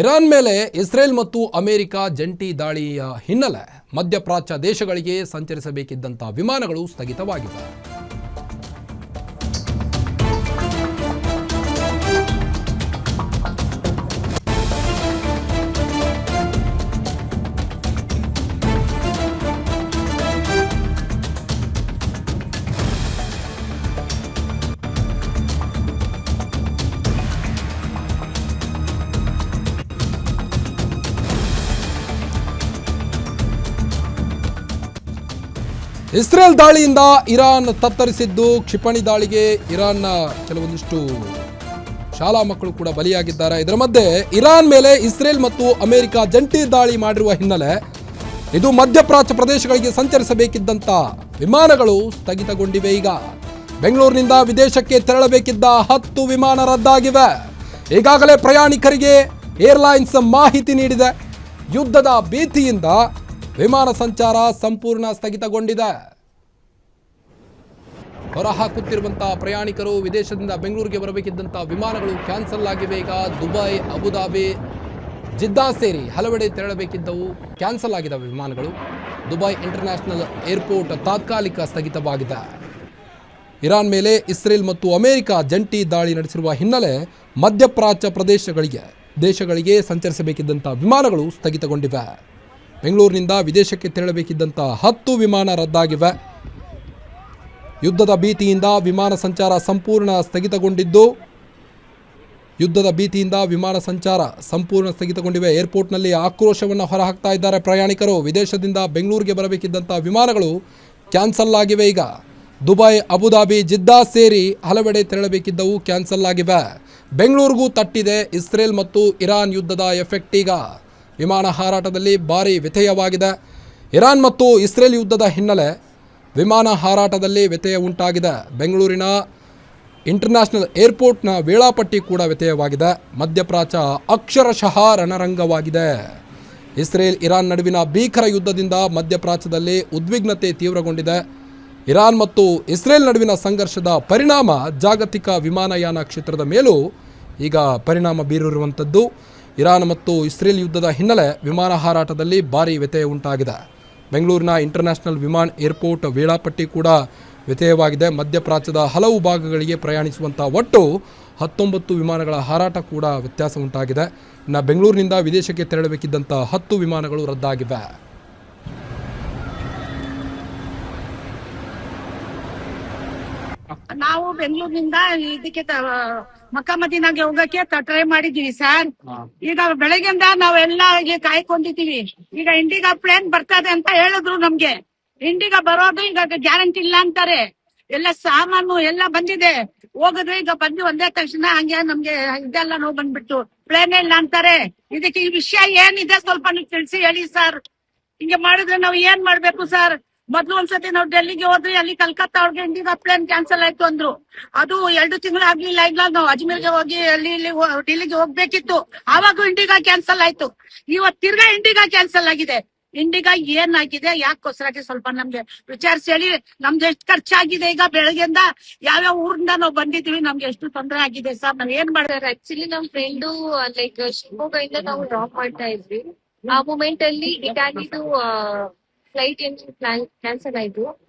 Iran ಮೇಲೆ Israel ಮತ್ತು America ಜಂಟಿ ದಾಳಿಯ ಹಿನ್ನೆಲೆ ಮಧ್ಯಪ್ರಾಚ್ಯ ದೇಶಗಳಿಗೆ ಸಂಚರಿಸಬೇಕಿದ್ದಂಥ ವಿಮಾನಗಳು ಸ್ಥಗಿತವಾಗಿವೆ. ಇಸ್ರೇಲ್ ದಾಳಿಯಿಂದ ಇರಾನ್ ತತ್ತರಿಸಿದ್ದು, ಕ್ಷಿಪಣಿ ದಾಳಿಗೆ ಇರಾನ್ನ ಕೆಲವೊಂದಿಷ್ಟು ಶಾಲಾ ಮಕ್ಕಳು ಕೂಡ ಬಲಿಯಾಗಿದ್ದಾರೆ. ಇದರ ಮಧ್ಯೆ ಇರಾನ್ ಮೇಲೆ ಇಸ್ರೇಲ್ ಮತ್ತು ಅಮೆರಿಕ ಜಂಟಿ ದಾಳಿ ಮಾಡಿರುವ ಹಿನ್ನೆಲೆ ಇದು ಮಧ್ಯಪ್ರಾಚ್ಯ ಪ್ರದೇಶಗಳಿಗೆ ಸಂಚರಿಸಬೇಕಿದ್ದಂಥ ವಿಮಾನಗಳು ಸ್ಥಗಿತಗೊಂಡಿವೆ. ಈಗ ಬೆಂಗಳೂರಿನಿಂದ ವಿದೇಶಕ್ಕೆ ತೆರಳಬೇಕಿದ್ದ 10 ವಿಮಾನ ರದ್ದಾಗಿವೆ. ಈಗಾಗಲೇ ಪ್ರಯಾಣಿಕರಿಗೆ ಏರ್ಲೈನ್ಸ್ ಮಾಹಿತಿ ನೀಡಿದೆ. ಯುದ್ಧದ ಭೀತಿಯಿಂದ ವಿಮಾನ ಸಂಚಾರ ಸಂಪೂರ್ಣ ಸ್ಥಗಿತಗೊಂಡಿದೆ. ಹೊರಹಾಕುತ್ತಿರುವಂತಹ ಪ್ರಯಾಣಿಕರು ವಿದೇಶದಿಂದ ಬೆಂಗಳೂರಿಗೆ ಬರಬೇಕಿದ್ದಂಥ ವಿಮಾನಗಳು ಕ್ಯಾನ್ಸಲ್ ಆಗಿವೆ. ಈಗ ದುಬೈ, ಅಬುಧಾಬಿ, ಜಿದ್ದಾ ಸೇರಿ ಹಲವೆಡೆ ತೆರಳಬೇಕಿದ್ದವು ಕ್ಯಾನ್ಸಲ್ ಆಗಿದ್ದಾವೆ ವಿಮಾನಗಳು. ದುಬೈ ಇಂಟರ್ನ್ಯಾಷನಲ್ ಏರ್ಪೋರ್ಟ್ ತಾತ್ಕಾಲಿಕ ಸ್ಥಗಿತವಾಗಿದೆ. ಇರಾನ್ ಮೇಲೆ ಇಸ್ರೇಲ್ ಮತ್ತು ಅಮೆರಿಕ ಜಂಟಿ ದಾಳಿ ನಡೆಸಿರುವ ಹಿನ್ನೆಲೆ ಮಧ್ಯಪ್ರಾಚ್ಯ ದೇಶಗಳಿಗೆ ಸಂಚರಿಸಬೇಕಿದ್ದಂಥ ವಿಮಾನಗಳು ಸ್ಥಗಿತಗೊಂಡಿವೆ. ಬೆಂಗಳೂರಿನಿಂದ ವಿದೇಶಕ್ಕೆ ತೆರಳಬೇಕಿದ್ದಂಥ 10 ವಿಮಾನ ರದ್ದಾಗಿವೆ. ಯುದ್ಧದ ಭೀತಿಯಿಂದ ವಿಮಾನ ಸಂಚಾರ ಸಂಪೂರ್ಣ ಸ್ಥಗಿತಗೊಂಡಿವೆ. ಏರ್ಪೋರ್ಟ್ನಲ್ಲಿ ಆಕ್ರೋಶವನ್ನು ಹೊರಹಾಕ್ತಾ ಇದ್ದಾರೆ ಪ್ರಯಾಣಿಕರು. ವಿದೇಶದಿಂದ ಬೆಂಗಳೂರಿಗೆ ಬರಬೇಕಿದ್ದಂಥ ವಿಮಾನಗಳು ಕ್ಯಾನ್ಸಲ್ ಆಗಿವೆ. ಈಗ ದುಬೈ, ಅಬುಧಾಬಿ, ಜಿದ್ದಾ ಸೇರಿ ಹಲವೆಡೆ ತೆರಳಬೇಕಿದ್ದವು ಕ್ಯಾನ್ಸಲ್ ಆಗಿವೆ. ಬೆಂಗಳೂರಿಗೂ ತಟ್ಟಿದೆ ಇಸ್ರೇಲ್ ಮತ್ತು ಇರಾನ್ ಯುದ್ಧದ ಎಫೆಕ್ಟ್. ಈಗ ವಿಮಾನ ಹಾರಾಟದಲ್ಲಿ ಭಾರಿ ವ್ಯತ್ಯಯವಾಗಿದೆ. ಇರಾನ್ ಮತ್ತು ಇಸ್ರೇಲ್ ಯುದ್ಧದ ಹಿನ್ನೆಲೆ ವಿಮಾನ ಹಾರಾಟದಲ್ಲಿ ವ್ಯತ್ಯಯ ಉಂಟಾಗಿದೆ. ಬೆಂಗಳೂರಿನ ಇಂಟರ್ನ್ಯಾಷನಲ್ ಏರ್ಪೋರ್ಟ್ನ ವೇಳಾಪಟ್ಟಿ ಕೂಡ ವ್ಯತ್ಯಯವಾಗಿದೆ. ಮಧ್ಯಪ್ರಾಚ್ಯ ಅಕ್ಷರಶಃ ರಣರಂಗವಾಗಿದೆ. ಇಸ್ರೇಲ್ ಇರಾನ್ ನಡುವಿನ ಭೀಕರ ಯುದ್ಧದಿಂದ ಮಧ್ಯಪ್ರಾಚ್ಯದಲ್ಲಿ ಉದ್ವಿಗ್ನತೆ ತೀವ್ರಗೊಂಡಿದೆ. ಇರಾನ್ ಮತ್ತು ಇಸ್ರೇಲ್ ನಡುವಿನ ಸಂಘರ್ಷದ ಪರಿಣಾಮ ಜಾಗತಿಕ ವಿಮಾನಯಾನ ಕ್ಷೇತ್ರದ ಮೇಲೂ ಈಗ ಪರಿಣಾಮ ಬೀರಿರುವಂಥದ್ದು. ಇರಾನ್ ಮತ್ತು ಇಸ್ರೇಲ್ ಯುದ್ಧದ ಹಿನ್ನೆಲೆ ವಿಮಾನ ಹಾರಾಟದಲ್ಲಿ ಭಾರಿ ವ್ಯತ್ಯಯ ಉಂಟಾಗಿದೆ. ಬೆಂಗಳೂರಿನ ಇಂಟರ್ನ್ಯಾಷನಲ್ ವಿಮಾನ ಏರ್ಪೋರ್ಟ್ ವೇಳಾಪಟ್ಟಿ ಕೂಡ ವ್ಯತ್ಯಯವಾಗಿದೆ. ಮಧ್ಯಪ್ರಾಚ್ಯದ ಹಲವು ಭಾಗಗಳಿಗೆ ಪ್ರಯಾಣಿಸುವಂಥ ಒಟ್ಟು 19 ವಿಮಾನಗಳ ಹಾರಾಟ ಕೂಡ ವ್ಯತ್ಯಾಸ ಉಂಟಾಗಿದೆ. ಇನ್ನು ಬೆಂಗಳೂರಿನಿಂದ ವಿದೇಶಕ್ಕೆ ತೆರಳಬೇಕಿದ್ದಂಥ 10 ವಿಮಾನಗಳು ರದ್ದಾಗಿವೆ. ನಾವು ಬೆಂಗಳೂರಿನಿಂದ ಇದಕ್ಕೆ ಮಕ್ಕಾ ಮದೀನಾಗೆ ಹೋಗಕ್ಕೆ ಟ್ರೈ ಮಾಡಿದೀವಿ ಸರ್. ಈಗ ಬೆಳಗ್ಗೆಯಿಂದ ನಾವೆಲ್ಲ ಕಾಯ್ಕೊಂಡಿದೀವಿ. ಈಗ ಇಂಡಿಗಾ ಪ್ಲೇನ್ ಬರ್ತದೆ ಅಂತ ಹೇಳಿದ್ರು ನಮ್ಗೆ. ಇಂಡಿಗಾ ಬರೋದು ಈಗ ಗ್ಯಾರಂಟಿ ಇಲ್ಲ ಅಂತಾರೆ. ಎಲ್ಲ ಸಾಮಾನು ಎಲ್ಲ ಬಂದಿದೆ. ಹೋಗಿದ್ರೆ ಈಗ ಬಂದು ಒಂದೇ ತಕ್ಷಣ ಹಂಗೆ ನಮ್ಗೆ ಇದೆಲ್ಲ ನೋವು ಬಂದ್ಬಿಟ್ಟು ಪ್ಲೇನ್ ಇಲ್ಲ ಅಂತಾರೆ. ಇದಕ್ಕೆ ಈ ವಿಷಯ ಏನಿದೆ ಸ್ವಲ್ಪ ನೀವು ತಿಳಿಸಿ ಹೇಳಿ ಸರ್. ಹಿಂಗೆ ಮಾಡಿದ್ರೆ ನಾವು ಏನ್ ಮಾಡ್ಬೇಕು ಸರ್? ಮೊದ್ಲು ಒಂದ್ಸತಿ ನಾವು ಡೆಲ್ಲಿಗೆ ಹೋದ್ರಿ, ಅಲ್ಲಿ ಕಲ್ಕತ್ತಾ ಅವ್ರಿಗೆ ಇಂಡಿಗಾ ಪ್ಲೇನ್ ಕ್ಯಾನ್ಸಲ್ ಆಯ್ತು ಅಂದ್ರು. ಅದು 2 ತಿಂಗಳು ಆಗ್ಲಿಲ್ಲ. ಇಲ್ಲ ನಾವು ಅಜ್ಮೀರ್ಗೆ ಹೋಗಿ ಅಲ್ಲಿ ಡೆಲ್ಲಿಗೆ ಹೋಗ್ಬೇಕಿತ್ತು, ಆವಾಗ ಇಂಡಿಗಾ ಕ್ಯಾನ್ಸಲ್ ಆಯ್ತು. ಇವತ್ತು ತಿರ್ಗಾ ಇಂಡಿಗಾ ಕ್ಯಾನ್ಸಲ್ ಆಗಿದೆ. ಇಂಡಿಗಾ ಏನಾಗಿದೆ, ಯಾಕೋಸ್ಕರ ಸ್ವಲ್ಪ ನಮ್ಗೆ ವಿಚಾರಿಸಿ ಹೇಳಿ. ನಮ್ದು ಎಷ್ಟು ಖರ್ಚಾಗಿದೆ? ಈಗ ಬೆಳಗ್ಗೆಯಿಂದ ಯಾವ್ಯಾವ ಊರಿಂದ ನಾವು ಬಂದಿದೀವಿ, ನಮ್ಗೆ ಎಷ್ಟು ತೊಂದರೆ ಆಗಿದೆ ಸರ್. ನಾವ್ ಏನ್ ಮಾಡಿದ್ರೆ ಆಕ್ಚುಲಿ ನಮ್ ಫ್ರೆಂಡು ಲೈಕ್ ಶಿವಮೊಗ್ಗದಿಂದ ನಾವು ಡ್ರಾಪ್ ಮಾಡ್ತಾ ಇದ್ವಿ. ಆ ಮೂಮೆಂಟ್ ಅಲ್ಲಿ ಇಟಾಲಿದು ಫ್ಲೈಟ್ ಏನ್ ಕ್ಯಾನ್ಸಲ್ ಆಯ್ತು.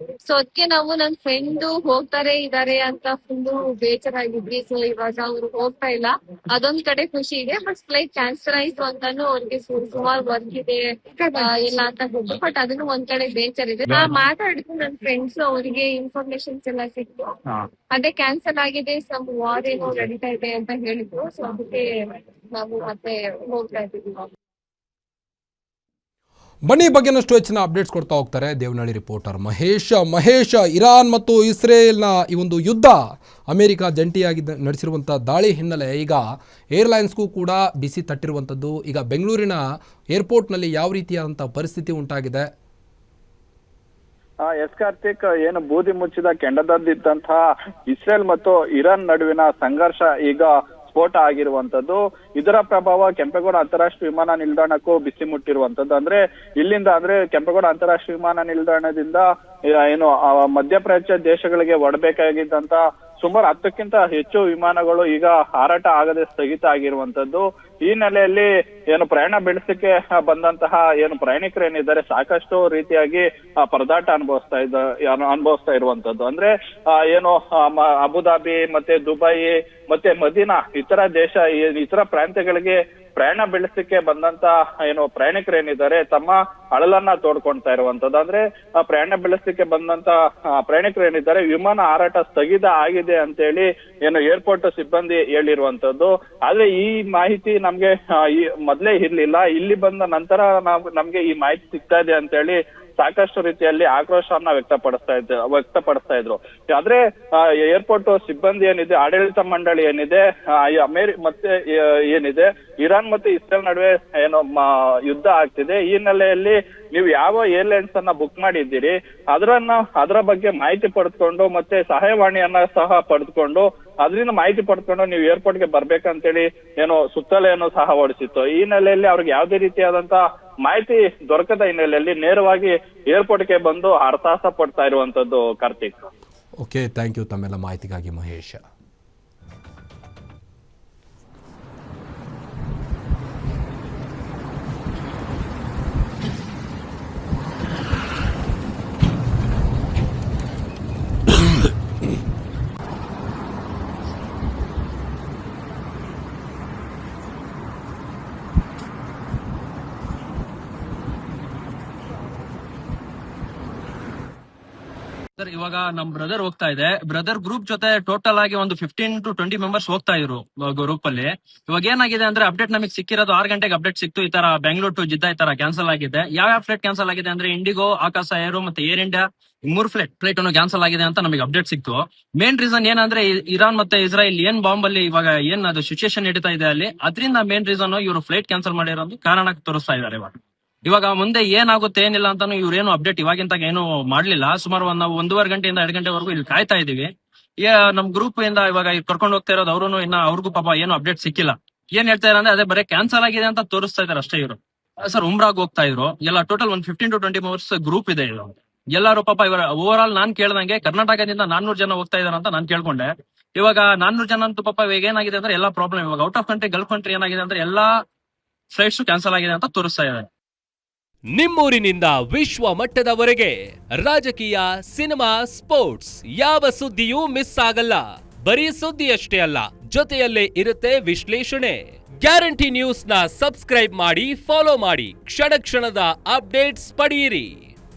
ಸೊ ಅದಕ್ಕೆ ನಾವು ನನ್ ಫ್ರೆಂಡ್ ಹೋಗ್ತಾರೆ ಇದಾರೆ ಅಂತ ಫುಲ್ ಬೇಜಾರಾಗಿದ್ವಿ. ಸೊ ಇವಾಗ ಅವ್ರು ಹೋಗ್ತಾ ಇಲ್ಲ, ಅದೊಂದ್ ಕಡೆ ಖುಷಿ ಇದೆ. ಬಟ್ ಫ್ಲೈಟ್ ಕ್ಯಾನ್ಸಲ್ ಆಯ್ತು ಅಂತಾನು ಅವ್ರಿಗೆ ಸುಮಾರು ವರ್ಕ್ ಇದೆ ಇಲ್ಲ ಅಂತ ಹೋದ್ರು. ಬಟ್ ಅದನ್ನು ಒಂದ್ ಕಡೆ ಬೇಜಾರಿದೆ. ನಾ ಮಾತಾಡಿದ್ರು ನನ್ ಫ್ರೆಂಡ್ಸ್, ಅವರಿಗೆ ಇನ್ಫಾರ್ಮೇಶನ್ಸ್ ಎಲ್ಲ ಸಿಕ್ತು. ಅದೇ ಕ್ಯಾನ್ಸಲ್ ಆಗಿದೆ, ಸಮ್ ವಾರ್ ಏನೋ ನಡೀತಾ ಇದೆ ಅಂತ ಹೇಳಿದ್ರು. ಸೊ ಅದಕ್ಕೆ ನಾವು ಮತ್ತೆ ಹೋಗ್ತಾ ಇದ್ದೀವಿ. ಬನ್ನಿ ಬಗ್ಗೆನಷ್ಟು ಹೆಚ್ಚಿನ ಅಪ್ಡೇಟ್ಸ್ ಕೊಡ್ತಾ ಹೋಗ್ತಾರೆ ದೇವನಹಳ್ಳಿ ರಿಪೋರ್ಟರ್ ಮಹೇಶ್. ಇರಾನ್ ಮತ್ತು ಇಸ್ರೇಲ್ನ ಈ ಒಂದು ಯುದ್ಧ, ಅಮೆರಿಕ ಜಂಟಿಯಾಗಿ ನಡೆಸಿರುವಂಥ ದಾಳಿ ಹಿನ್ನೆಲೆ ಈಗ ಏರ್ಲೈನ್ಸ್ಗೂ ಕೂಡ ಬಿಸಿ ತಟ್ಟಿರುವಂಥದ್ದು. ಈಗ ಬೆಂಗಳೂರಿನ ಏರ್ಪೋರ್ಟ್ನಲ್ಲಿ ಯಾವ ರೀತಿಯಾದಂಥ ಪರಿಸ್ಥಿತಿ ಉಂಟಾಗಿದೆ? ಎಸ್ ಕಾರ್ತಿಕ್, ಏನು ಬೂದಿ ಮುಚ್ಚಿದ ಕೆಂಡದಂತಿದ್ದಂತಹ ಇಸ್ರೇಲ್ ಮತ್ತು ಇರಾನ್ ನಡುವಿನ ಸಂಘರ್ಷ ಈಗ ಸ್ಫೋಟ ಆಗಿರುವಂತದ್ದು. ಇದರ ಪ್ರಭಾವ ಕೆಂಪೇಗೌಡ ಅಂತಾರಾಷ್ಟ್ರೀಯ ವಿಮಾನ ನಿಲ್ದಾಣಕ್ಕೂ ಬಿಸಿ ಮುಟ್ಟಿರುವಂತದ್ದು. ಇಲ್ಲಿಂದ ಕೆಂಪೇಗೌಡ ಅಂತಾರಾಷ್ಟ್ರೀಯ ವಿಮಾನ ನಿಲ್ದಾಣದಿಂದ ಏನು ಮಧ್ಯಪ್ರಾಚ್ಯ ದೇಶಗಳಿಗೆ ಒಡಬೇಕಾಗಿದ್ದಂತ ಸುಮಾರು 10ಕ್ಕಿಂತ ಹೆಚ್ಚು ವಿಮಾನಗಳು ಈಗ ಹಾರಾಟ ಆಗದೆ ಸ್ಥಗಿತ ಆಗಿರುವಂತದ್ದು. ಈ ನೆಲೆಯಲ್ಲಿ ಏನು ಪ್ರಯಾಣ ಬೆಳೆಸಲಿಕ್ಕೆ ಬಂದಂತಹ ಏನು ಪ್ರಯಾಣಿಕರು ಏನಿದ್ದಾರೆ ಸಾಕಷ್ಟು ರೀತಿಯಾಗಿ ಪರದಾಟ ಅನುಭವಿಸ್ತಾ ಇರುವಂತದ್ದು. ಅಂದ್ರೆ ಏನು ಅಬುದಾಬಿ ಮತ್ತೆ ದುಬೈ ಮತ್ತೆ ಮದೀನಾ ಇತರ ಪ್ರಾಂತ್ಯಗಳಿಗೆ ಪ್ರಯಾಣ ಬೆಳೆಸಲಿಕ್ಕೆ ಬಂದಂತ ಏನು ಪ್ರಯಾಣಿಕರು ಏನಿದ್ದಾರೆ ತಮ್ಮ ಅಳಲನ್ನ ತೋಡ್ಕೊಳ್ತಾ ಇರುವಂತದ್ದು. ಅಂದ್ರೆ ಪ್ರಯಾಣ ಬೆಳೆಸಲಿಕ್ಕೆ ಬಂದಂತ ಪ್ರಯಾಣಿಕರು ಏನಿದ್ದಾರೆ ವಿಮಾನ ಹಾರಾಟ ಸ್ಥಗಿತ ಆಗಿದೆ ಅಂತ ಹೇಳಿ ಏನು ಏರ್ಪೋರ್ಟ್ ಸಿಬ್ಬಂದಿ ಹೇಳಿರುವಂತದ್ದು. ಆದ್ರೆ ಈ ಮಾಹಿತಿ ನಮ್ಗೆ ಮೊದ್ಲೇ ಇರ್ಲಿಲ್ಲ, ಇಲ್ಲಿ ಬಂದ ನಂತರ ನಮ್ಗೆ ಈ ಮಾಹಿತಿ ಸಿಗ್ತಾ ಇದೆ ಅಂತ ಹೇಳಿ ಸಾಕಷ್ಟು ರೀತಿಯಲ್ಲಿ ಆಕ್ರೋಶವನ್ನ ವ್ಯಕ್ತಪಡಿಸ್ತಾ ಇದ್ರು. ಆದ್ರೆ ಏರ್ಪೋರ್ಟ್ ಸಿಬ್ಬಂದಿ ಏನಿದೆ, ಆಡಳಿತ ಮಂಡಳಿ ಏನಿದೆ, ಮತ್ತೆ ಏನಿದೆ ಇರಾನ್ ಮತ್ತೆ ಇಸ್ರೇಲ್ ನಡುವೆ ಏನು ಯುದ್ಧ ಆಗ್ತಿದೆ. ಈ ನೆಲೆಯಲ್ಲಿ ನೀವು ಯಾವ ಏರ್ಲೈನ್ಸ್ ಅನ್ನ ಬುಕ್ ಮಾಡಿದ್ದೀರಿ ಅದರ ಬಗ್ಗೆ ಮಾಹಿತಿ ಪಡೆದುಕೊಂಡು ಮತ್ತೆ ಸಹಾಯವಾಣಿಯನ್ನ ಸಹ ಪಡೆದುಕೊಂಡು ಅದರಿಂದ ಮಾಹಿತಿ ಪಡ್ಕೊಂಡು ನೀವು ಏರ್ಪೋರ್ಟ್ಗೆ ಬರ್ಬೇಕಂತೇಳಿ ಏನೋ ಸುತ್ತಲೆಯನ್ನು ಸಹ ಹೊಡಿಸಿತ್ತು. ಈ ನೆಲೆಯಲ್ಲಿ ಅವ್ರಿಗೆ ಯಾವುದೇ ರೀತಿಯಾದಂತ ಮಾಹಿತಿ ದೊರಕದ ಹಿನ್ನೆಲೆಯಲ್ಲಿ ನೇರವಾಗಿ ಏರ್ಪೋರ್ಟ್ಗೆ ಬಂದು ಹರಸಾಹಸ ಪಡ್ತಾ ಇರುವಂತದ್ದು. ಕಾರ್ತಿಕ್. ಓಕೆ, ಥ್ಯಾಂಕ್ ಯು ತಮ್ಮೆಲ್ಲ ಮಾಹಿತಿಗಾಗಿ ಮಹೇಶ್. ಸರ್, ಇವಾಗ ನಮ್ ಬ್ರದರ್ ಹೋಗ್ತಾ ಇದೆ. ಬ್ರದರ್ ಗ್ರೂಪ್ ಜೊತೆ ಟೋಟಲ್ ಆಗಿ ಒಂದು 15 to 20 ಮೆಂಬರ್ಸ್ ಹೋಗ್ತಾ ಇದ್ರು ಗ್ರೂಪ್ ಅಲ್ಲಿ. ಇವಾಗ ಏನಾಗಿದೆ ಅಂದ್ರೆ ಅಪ್ಡೇಟ್ ನಮಗೆ ಸಿಕ್ಕಿರೋದು 6 ಗಂಟೆಗೆ ಅಪ್ಡೇಟ್ ಸಿಕ್ತು. ಈ ತರ ಬೆಂಗಳೂರು ಟು ಜಿದ್ದಾ ಈ ತರ ಕ್ಯಾನ್ಸಲ್ ಆಗಿದೆ. ಯಾವ ಫ್ಲೈಟ್ ಕ್ಯಾನ್ಸಲ್ ಆಗಿದೆ ಅಂದ್ರೆ ಇಂಡಿಗೋ, ಆಕಾಶ ಏರೋ ಮತ್ತೆ ಏರ್ ಇಂಡಿಯಾ 3 ಫ್ಲೈಟ್ ಅನ್ನು ಕ್ಯಾನ್ಸಲ್ ಆಗಿದೆ ಅಂತ ನಮಗೆ ಅಪ್ಡೇಟ್ ಸಿಕ್ತು. ಮೇನ್ ರೀಸನ್ ಏನಂದ್ರೆ ಇರಾನ್ ಮತ್ತೆ ಇಸ್ರಾಯಲ್ ಏನ್ ಬಾಂಬ್ ಅಲ್ಲಿ ಇವಾಗ ಏನ್ ಅದು ಸಿಚುಯೇಷನ್ ನಡೀತಾ ಇದೆ ಅಲ್ಲಿ, ಅದರಿಂದ ಮೇನ್ ರೀಸನ್ ಇವರು ಫ್ಲೈಟ್ ಕ್ಯಾನ್ಸಲ್ ಮಾಡಿರೋದು ಕಾರಣ ತೋರಿಸ್ತಾ ಇದ್ದಾರೆ. ಇವಾಗ ಮುಂದೆ ಏನಾಗುತ್ತೆ ಏನಿಲ್ಲ ಅಂತಾನು ಇವ್ರೇನು ಅಪ್ಡೇಟ್ ಇವಾಗಿಂತ ಏನು ಮಾಡ್ಲಿಲ್ಲ. ಸುಮಾರು ನಾವು 1.5 ಗಂಟೆಯಿಂದ 2 ಗಂಟೆವರೆಗೂ ಇಲ್ಲಿ ಕಾಯ್ತಾ ಇದೀವಿ. ನಮ್ ಗ್ರೂಪ್ ಇಂದ ಇವಾಗ ಕರ್ಕೊಂಡು ಹೋಗ್ತಾ ಇರೋದು ಅವರು ಇನ್ನ ಅವ್ರಿಗೂ ಪಾಪ ಏನು ಅಪ್ಡೇಟ್ ಸಿಕ್ಕಿಲ್ಲ. ಏನ್ ಹೇಳ್ತಾ ಇದ್ದಾರೆ ಅಂದ್ರೆ ಅದೇ ಬರೀ ಕ್ಯಾನ್ಸಲ್ ಆಗಿದೆ ಅಂತ ತೋರಿಸ್ತಾ ಇದಾರೆ ಅಷ್ಟೇ. ಇವರು ಸರ್ ಉಮ್ರಾಗ್ ಹೋಗ್ತಾ ಇದ್ರು ಎಲ್ಲ. ಟೋಟಲ್ 15 to 20 ಮೆಂಬರ್ಸ್ ಗ್ರೂಪ್ ಇದೆ ಇದು. ಎಲ್ಲರೂ ಪಾಪ ಇವರ ಓವರ್ ಆಲ್ ನಾನ್ ಕೇಳ್ದಂಗೆ ಕರ್ನಾಟಕದಿಂದ 400 ಜನ ಹೋಗ್ತಾ ಇದಾರೆ ಅಂತ ನಾನ್ ಕೇಳ್ಕೊಂಡೆ. ಇವಾಗ 400 ಜನ ಅಂತೂ ಪಾಪ ಇವಾಗ ಏನಾಗಿದೆ ಅಂದ್ರೆ ಎಲ್ಲಾ ಪ್ರಾಬ್ಲಮ್. ಇವಾಗ out of country, Gulf country ಏನಾಗಿದೆ ಅಂದ್ರೆ ಎಲ್ಲಾ ಫ್ಲೈಟ್ಸ್ ಕ್ಯಾನ್ಸಲ್ ಆಗಿದೆ ಅಂತ ತೋರಿಸ್ತಾ ಇದ್ದಾರೆ. ನಿಮ್ಮೂರಿನಿಂದ ವಿಶ್ವ ಮಟ್ಟದವರೆಗೆ ರಾಜಕೀಯ, ಸಿನಿಮಾ, ಸ್ಪೋರ್ಟ್ಸ್ ಯಾವ ಸುದ್ದಿಯೂ ಮಿಸ್ ಆಗಲ್ಲ. ಬರೀ ಸುದ್ದಿಯಷ್ಟೇ ಅಲ್ಲ, ಜೊತೆಯಲ್ಲೇ ಇರುತ್ತೆ ವಿಶ್ಲೇಷಣೆ. ಗ್ಯಾರಂಟಿ ನ್ಯೂಸ್ನ ಸಬ್ಸ್ಕ್ರೈಬ್ ಮಾಡಿ, ಫಾಲೋ ಮಾಡಿ, ಕ್ಷಣ ಕ್ಷಣದ ಅಪ್ಡೇಟ್ಸ್ ಪಡೆಯಿರಿ.